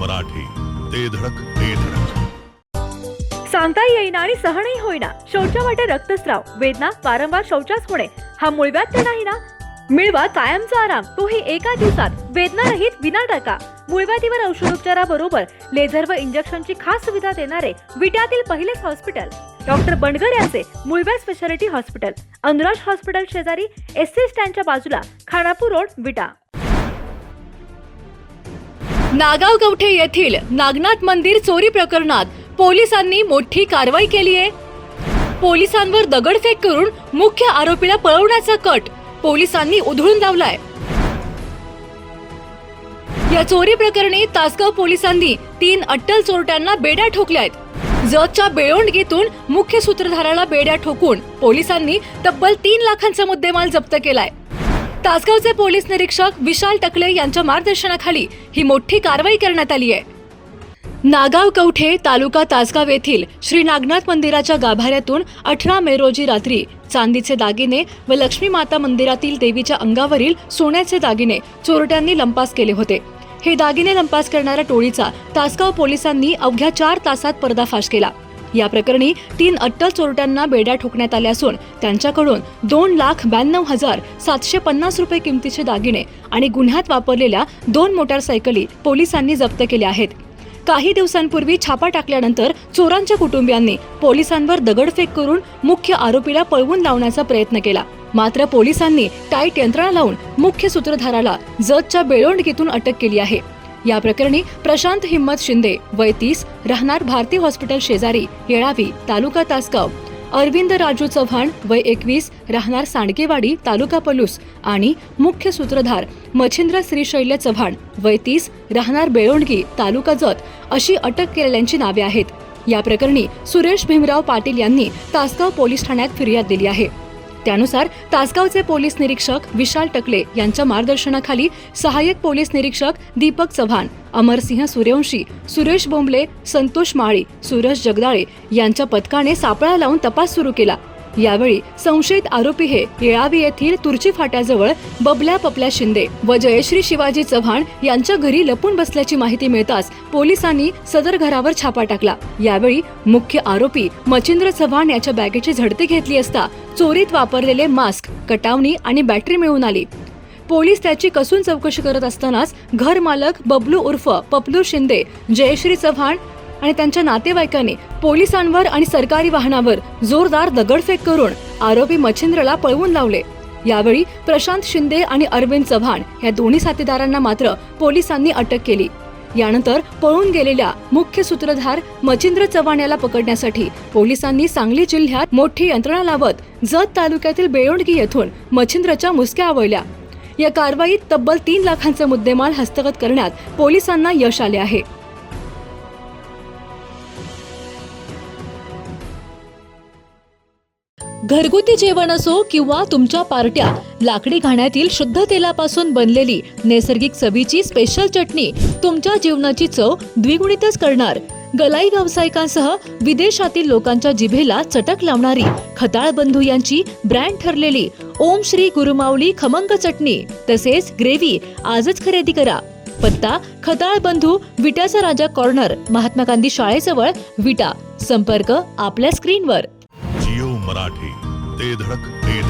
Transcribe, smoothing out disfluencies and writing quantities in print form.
मराठी, ते धडक ते धडक. सांगता येईना आणि सहनही होईना शौचा वाटे रक्तस्राव, वेदना, वारंवार शौचास होणे हा मूळव्याध तर नाही ना? मिळवा कायमचा आराम, तोही एका दिवसात, वेदना रहित, विना टाका. मूळव्याधीवर औषधोपचाराबरोबर लेझर व इंजेक्शनची खास सुविधा देणारे विट्यातील पहिलेच हॉस्पिटल डॉक्टर बंडगर यांचे मूळव्याध स्पेशालिटी हॉस्पिटल, अनुराज हॉस्पिटल शेजारी, एसटी स्टँडच्या बाजूला, खानापूर रोड, विटा. नागाव कवठे येथील नागनाथ मंदिर चोरी प्रकरणात पोलिसांनी मोठी कारवाई केली आहे. पोलिसांवर दगडफेक करून मुख्य आरोपीला पळवण्याचा कट पोलिसांनी उधळून लावलाय. या चोरी प्रकरणी तासगाव पोलिसांनी 3 अट्टल चोरट्यांना बेड्या ठोकल्यात. जतच्या बेळोंडगीतून मुख्य सूत्रधाराला बेड्या ठोकून पोलिसांनी तब्बल 3 लाखांचा मुद्देमाल जप्त केलाय. तासगावचे पोलीस निरीक्षक विशाल टकले यांच्या मार्गदर्शनाखाली ही मोठी कारवाई करण्यात आली आहे. नागाव कवठे तालुका तासगाव येथील श्री नागनाथ मंदिराच्या गाभाऱ्यातून 18 मे रोजी रात्री चांदीचे दागिने व लक्ष्मी माता मंदिरातील देवीच्या अंगावरील सोन्याचे दागिने चोरट्यांनी लंपास केले होते. हे दागिने लंपास करणाऱ्या टोळीचा तासगाव पोलिसांनी अवघ्या 4 तासात पर्दाफाश केला. या प्रकरणी 3 अट्टल चोरट्यांना बेड्या ठोकण्यात आल्या असून त्यांच्याकडून 2,92,750 रुपये किमतीचे दागिने आणि गुन्ह्यात वापरलेल्या 2 मोटारसायकली पोलिसांनी जप्त केल्या आहेत. काही दिवसांपूर्वी छापा टाकल्यानंतर चोरांच्या कुटुंबियांनी पोलिसांवर दगडफेक करून मुख्य आरोपीला पळवून लावण्याचा प्रयत्न केला. मात्र पोलिसांनी टाईट यंत्रणा लावून मुख्य सूत्रधाराला जतच्या बेळोंडगीतून अटक केली आहे. या प्रकरणी प्रशांत हिम्मत शिंदे, वय 30, राहणार भारती हॉस्पिटल शेजारी, येळावी, तालुका तासगाव, अरविंद राजू चव्हाण, वय 21, राहणार सांडगेवाडी, तालुका पलूस आणि मुख्य सूत्रधार मच्छिंद्र श्रीशैल्य चव्हाण, वय 30, राहणार बेळोंडगी, तालुका जत अशी अटक केलेल्यांची नावे आहेत. या प्रकरणी सुरेश भीमराव पाटील यांनी तासगाव पोलीस ठाण्यात फिर्याद दिली आहे. त्यानुसार तासगावचे पोलीस निरीक्षक विशाल टकले यांच्या मार्गदर्शनाखाली सहाय्यक पोलीस निरीक्षक दीपक चव्हाण, अमरसिंह सूर्यवंशी, सुरेश बोंबले, संतोष माळी, सूरज जगदाळे यांच्या पथकाने सापळा लावून तपास सुरू केला. यावेळी संशयित आरोपी हे येळावी येथील तुर्ची फाट्याजवळ बबल्या पपल्या शिंदे व जयश्री शिवाजी चव्हाण यांच्या घरी लपून बसल्याची माहिती मिळताच पोलिसांनी सदर घरावर छापा टाकला. यावेळी मुख्य आरोपी मच्छिंद्र चव्हाण याच्या बॅगेची झडती घेतली असता चोरीत वापरलेले मास्क, कटावणी आणि बॅटरी मिळून आली. पोलीस त्याची कसून चौकशी करत असतानाच घर मालक बबलू उर्फ पपलू शिंदे, जयश्री चव्हाण आणि त्यांच्या नातेवाईकांनी पोलिसांवर आणि सरकारी वाहनावर जोरदार दगडफेक करून आरोपी मच्छिंद्रला पळवून लावले. यावेळी प्रशांत शिंदे आणि अरविंद चव्हाण या दोन्ही साथीदारांना मात्र पोलिसांनी अटक केली. यानंतर पळून गेलेल्या मुख्य सूत्रधार मच्छिंद्र चव्हाण याला पकडण्यासाठी पोलिसांनी सांगली जिल्ह्यात मोठी यंत्रणा लावत जत तालुक्यातील बेळोंडगी येथून मच्छिंद्रच्या मुसक्या आवळल्या. या कारवाईत तब्बल 3 लाखांचा मुद्देमाल हस्तगत करण्यात पोलिसांना यश आले आहे. घरगुती जेवण असो किंवा तुमच्या पार्ट्या, लाकडी घाण्यातील शुद्ध तेलापासून बनलेली नैसर्गिक चवीची स्पेशल चटणी तुमच्या जीवनाची चव द्विगुणितच करणार. गलाई व्यावसायिकांसह विदेशातील लोकांच्या जिभेला चटक लावणारी खताळ बंधू यांची ब्रँड ठरलेली ओम श्री गुरुमाऊली खमंग चटणी तसेच ग्रेव्ही आजच खरेदी करा. पत्ता खताळ बंधू, विट्याचा राजा कॉर्नर, महात्मा गांधी शाळेजवळ, विटा. संपर्क आपल्या स्क्रीनवर. जिओ मराठी, ते धडक ते